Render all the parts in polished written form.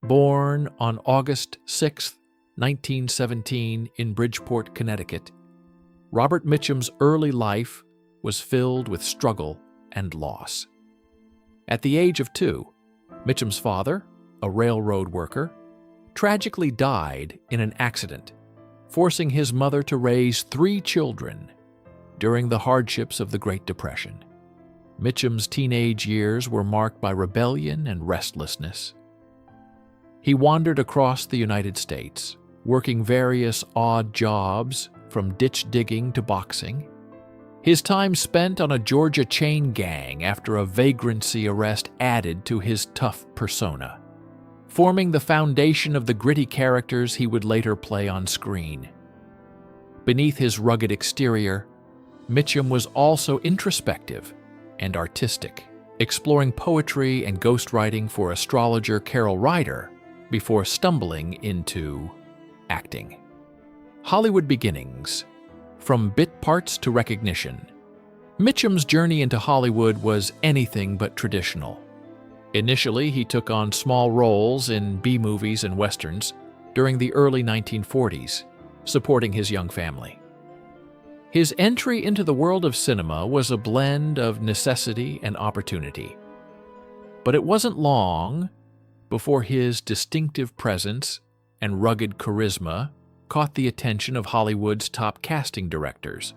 Born on August 6, 1917, in Bridgeport, Connecticut, Robert Mitchum's early life was filled with struggle and loss. At the age of 2, Mitchum's father, a railroad worker, tragically died in an accident, forcing his mother to raise 3 children during the hardships of the Great Depression. Mitchum's teenage years were marked by rebellion and restlessness. He wandered across the United States, working various odd jobs from ditch digging to boxing. His time spent on a Georgia chain gang after a vagrancy arrest added to his tough persona, forming the foundation of the gritty characters he would later play on screen. Beneath his rugged exterior, Mitchum was also introspective and artistic, exploring poetry and ghostwriting for astrologer Carol Ryder before stumbling into acting. Hollywood beginnings. From bit parts to recognition, Mitchum's journey into Hollywood was anything but traditional. Initially, he took on small roles in B-movies and westerns during the early 1940s, supporting his young family. His entry into the world of cinema was a blend of necessity and opportunity. But it wasn't long before his distinctive presence and rugged charisma caught the attention of Hollywood's top casting directors.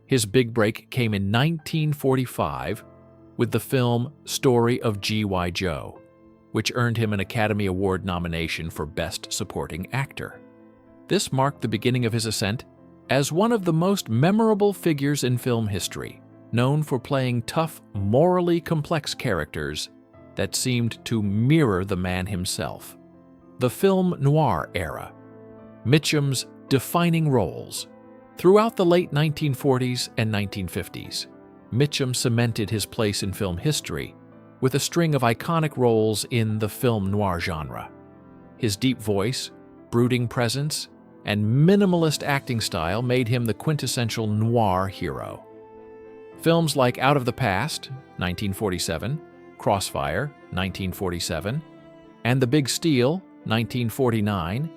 His big break came in 1945 with the film Story of G.I. Joe, which earned him an Academy Award nomination for Best Supporting Actor. This marked the beginning of his ascent as one of the most memorable figures in film history, known for playing tough, morally complex characters that seemed to mirror the man himself. The film noir era. Mitchum's defining roles. Throughout the late 1940s and 1950s, Mitchum cemented his place in film history with a string of iconic roles in the film noir genre. His deep voice, brooding presence, and minimalist acting style made him the quintessential noir hero. Films like Out of the Past, 1947, Crossfire, 1947, and The Big Steal, 1949,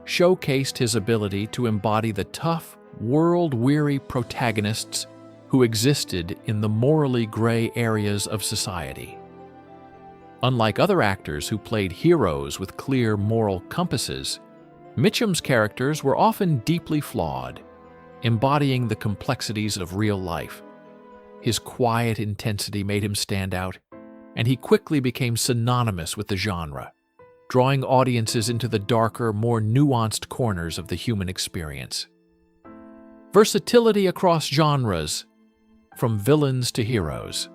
showcased his ability to embody the tough, world-weary protagonists who existed in the morally gray areas of society. Unlike other actors who played heroes with clear moral compasses, Mitchum's characters were often deeply flawed, embodying the complexities of real life. His quiet intensity made him stand out, and he quickly became synonymous with the genre, drawing audiences into the darker, more nuanced corners of the human experience. Versatility across genres, from villains to heroes.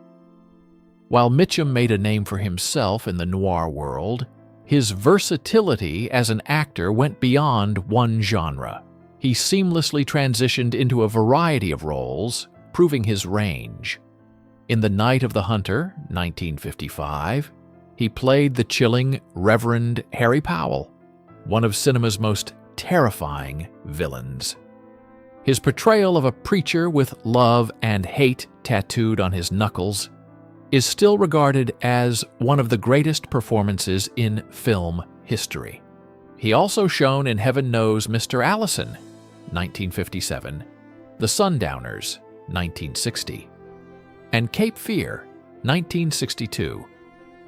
While Mitchum made a name for himself in the noir world, his versatility as an actor went beyond one genre. He seamlessly transitioned into a variety of roles, proving his range. In The Night of the Hunter, 1955, he played the chilling Reverend Harry Powell, one of cinema's most terrifying villains. His portrayal of a preacher with love and hate tattooed on his knuckles is still regarded as one of the greatest performances in film history. He also shone in Heaven Knows Mr. Allison, 1957, The Sundowners, 1960, and Cape Fear, 1962,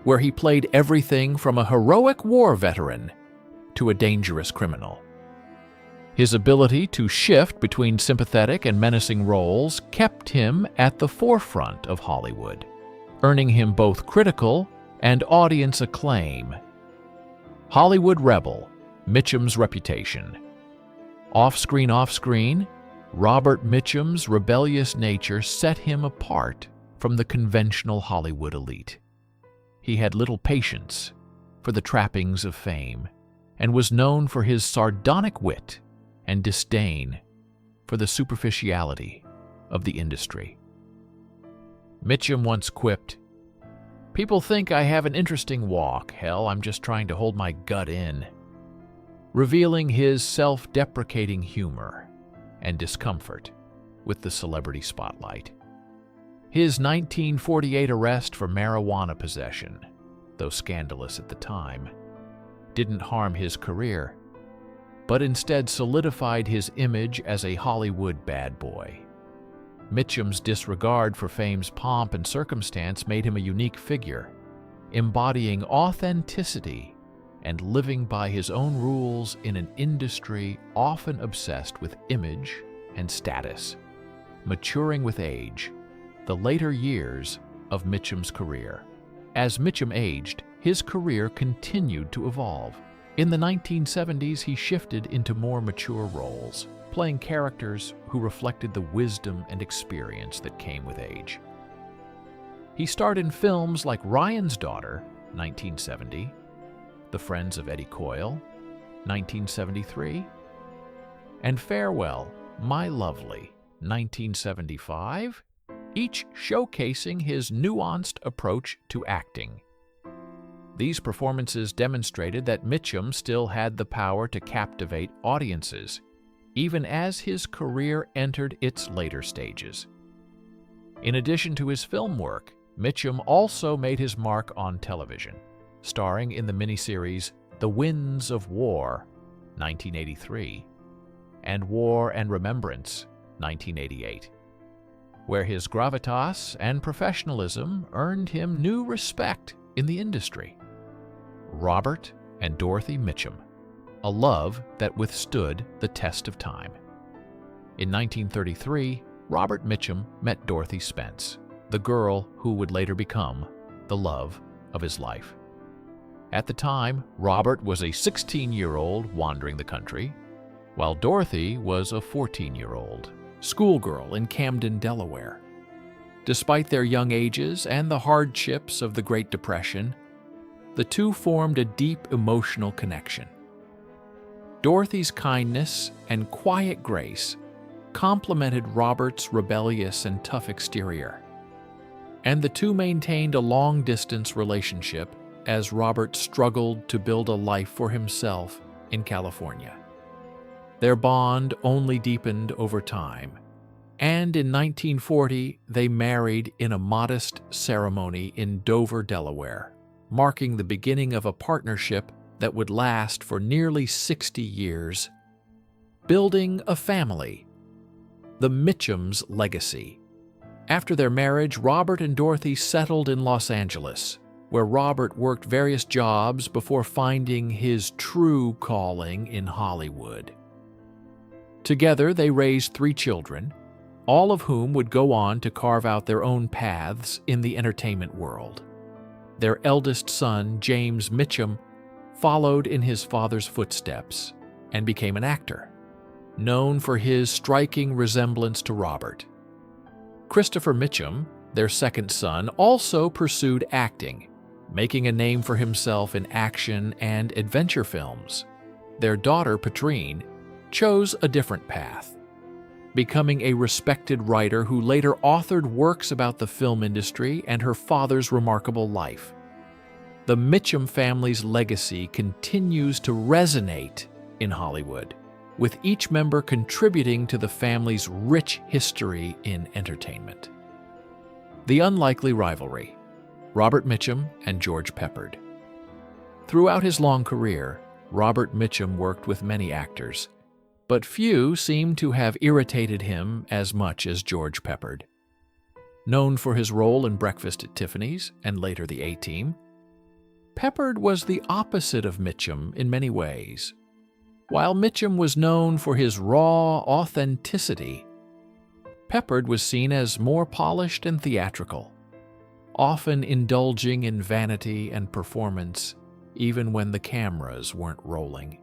where he played everything from a heroic war veteran to a dangerous criminal. His ability to shift between sympathetic and menacing roles kept him at the forefront of Hollywood, earning him both critical and audience acclaim. Hollywood rebel, Mitchum's reputation. Off-screen, Robert Mitchum's rebellious nature set him apart from the conventional Hollywood elite. He had little patience for the trappings of fame and was known for his sardonic wit and disdain for the superficiality of the industry. Mitchum once quipped, "People think I have an interesting walk. Hell, I'm just trying to hold my gut in," revealing his self-deprecating humor and discomfort with the celebrity spotlight. His 1948 arrest for marijuana possession though scandalous at the time, didn't harm his career, but instead solidified his image as a Hollywood bad boy. Mitchum's disregard for fame's pomp and circumstance made him a unique figure, embodying authenticity and living by his own rules in an industry often obsessed with image and status. Maturing with age, the later years of Mitchum's career. As Mitchum aged, his career continued to evolve. In the 1970s, he shifted into more mature roles, playing characters who reflected the wisdom and experience that came with age. He starred in films like Ryan's Daughter, 1970, The Friends of Eddie Coyle, 1973, and Farewell, My Lovely, 1975, each showcasing his nuanced approach to acting. These performances demonstrated that Mitchum still had the power to captivate audiences, even as his career entered its later stages. In addition to his film work, Mitchum also made his mark on television, starring in the miniseries The Winds of War, 1983, and War and Remembrance, 1988, where his gravitas and professionalism earned him new respect in the industry. Robert and Dorothy Mitchum, a love that withstood the test of time. In 1933, Robert Mitchum met Dorothy Spence, the girl who would later become the love of his life. At the time, Robert was a 16-year-old wandering the country, while Dorothy was a 14-year-old schoolgirl in Camden, Delaware. Despite their young ages and the hardships of the Great Depression, the two formed a deep emotional connection. Dorothy's kindness and quiet grace complemented Robert's rebellious and tough exterior, and the two maintained a long-distance relationship as Robert struggled to build a life for himself in California. Their bond only deepened over time, and in 1940 they married in a modest ceremony in Dover, Delaware, marking the beginning of a partnership that would last for nearly 60 years. Building a family, the Mitchums' legacy. After their marriage, Robert and Dorothy settled in Los Angeles, where Robert worked various jobs before finding his true calling in Hollywood. Together, they raised 3 children, all of whom would go on to carve out their own paths in the entertainment world. Their eldest son, James Mitchum, followed in his father's footsteps and became an actor, known for his striking resemblance to Robert. Christopher Mitchum, their second son, also pursued acting, making a name for himself in action and adventure films. Their daughter, Patrine, chose a different path, becoming a respected writer who later authored works about the film industry and her father's remarkable life. The Mitchum family's legacy continues to resonate in Hollywood, with each member contributing to the family's rich history in entertainment. The unlikely rivalry, Robert Mitchum and George Peppard. Throughout his long career, Robert Mitchum worked with many actors, but few seem to have irritated him as much as George Peppard. Known for his role in Breakfast at Tiffany's and later The A-Team, Peppard was the opposite of Mitchum in many ways. While Mitchum was known for his raw authenticity, Peppard was seen as more polished and theatrical, often indulging in vanity and performance even when the cameras weren't rolling.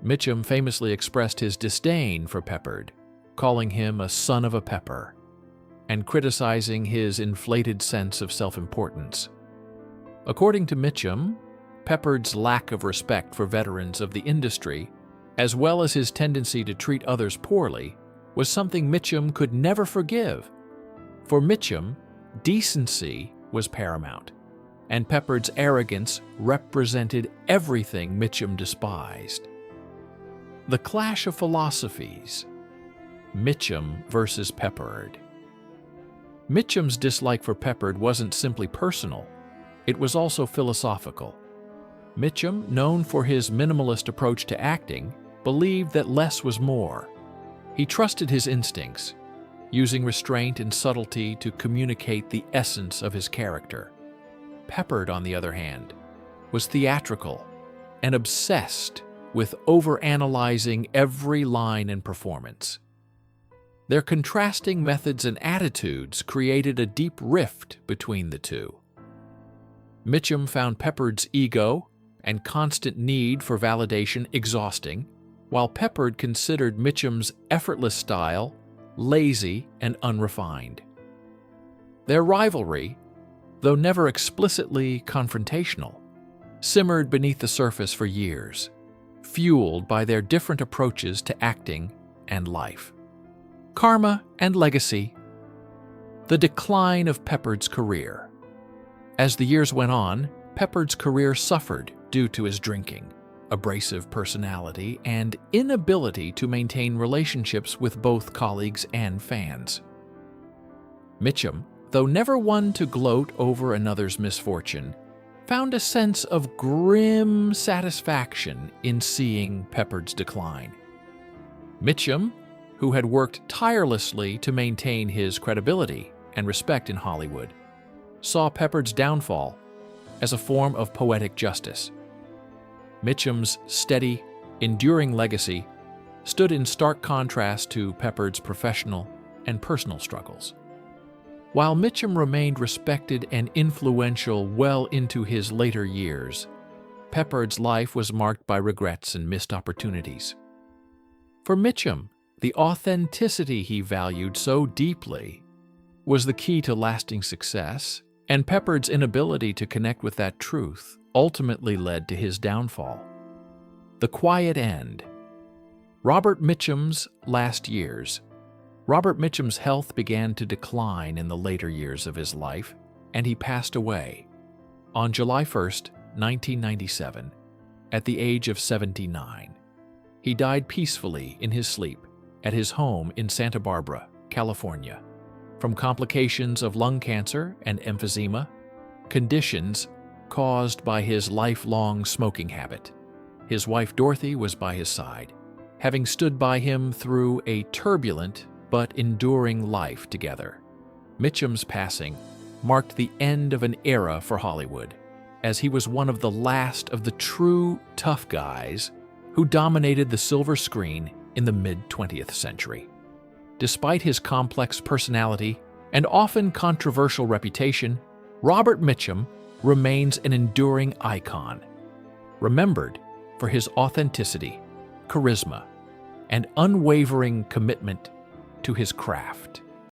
Mitchum famously expressed his disdain for Peppard, calling him a son of a pepper, and criticizing his inflated sense of self-importance. According to Mitchum, Peppard's lack of respect for veterans of the industry, as well as his tendency to treat others poorly, was something Mitchum could never forgive. For Mitchum, decency was paramount, and Peppard's arrogance represented everything Mitchum despised. The clash of philosophies, Mitchum versus Peppard. Mitchum's dislike for Peppard wasn't simply personal. it was also philosophical. Mitchum, known for his minimalist approach to acting, believed that less was more. He trusted his instincts, using restraint and subtlety to communicate the essence of his character. Peppard, on the other hand, was theatrical and obsessed with overanalyzing every line and performance. Their contrasting methods and attitudes created a deep rift between the two. Mitchum found Peppard's ego and constant need for validation exhausting, while Peppard considered Mitchum's effortless style lazy and unrefined. Their rivalry, though never explicitly confrontational, simmered beneath the surface for years, fueled by their different approaches to acting and life. Karma and legacy. The decline of Peppard's career. As the years went on, Peppard's career suffered due to his drinking, abrasive personality, and inability to maintain relationships with both colleagues and fans. Mitchum, though never one to gloat over another's misfortune, found a sense of grim satisfaction in seeing Peppard's decline. Mitchum, who had worked tirelessly to maintain his credibility and respect in Hollywood, saw Peppard's downfall as a form of poetic justice. Mitchum's steady, enduring legacy stood in stark contrast to Peppard's professional and personal struggles. While Mitchum remained respected and influential well into his later years, Peppard's life was marked by regrets and missed opportunities. For Mitchum, the authenticity he valued so deeply was the key to lasting success, and Peppard's inability to connect with that truth ultimately led to his downfall. The quiet end. Robert Mitchum's last years. Robert Mitchum's health began to decline in the later years of his life, and he passed away on July 1st, 1997, at the age of 79. He died peacefully in his sleep at his home in Santa Barbara, California, from complications of lung cancer and emphysema, conditions caused by his lifelong smoking habit. His wife Dorothy was by his side, having stood by him through a turbulent but enduring life together. Mitchum's passing marked the end of an era for Hollywood, as he was one of the last of the true tough guys who dominated the silver screen in the mid-20th century. Despite his complex personality and often controversial reputation, Robert Mitchum remains an enduring icon, remembered for his authenticity, charisma, and unwavering commitment to his craft.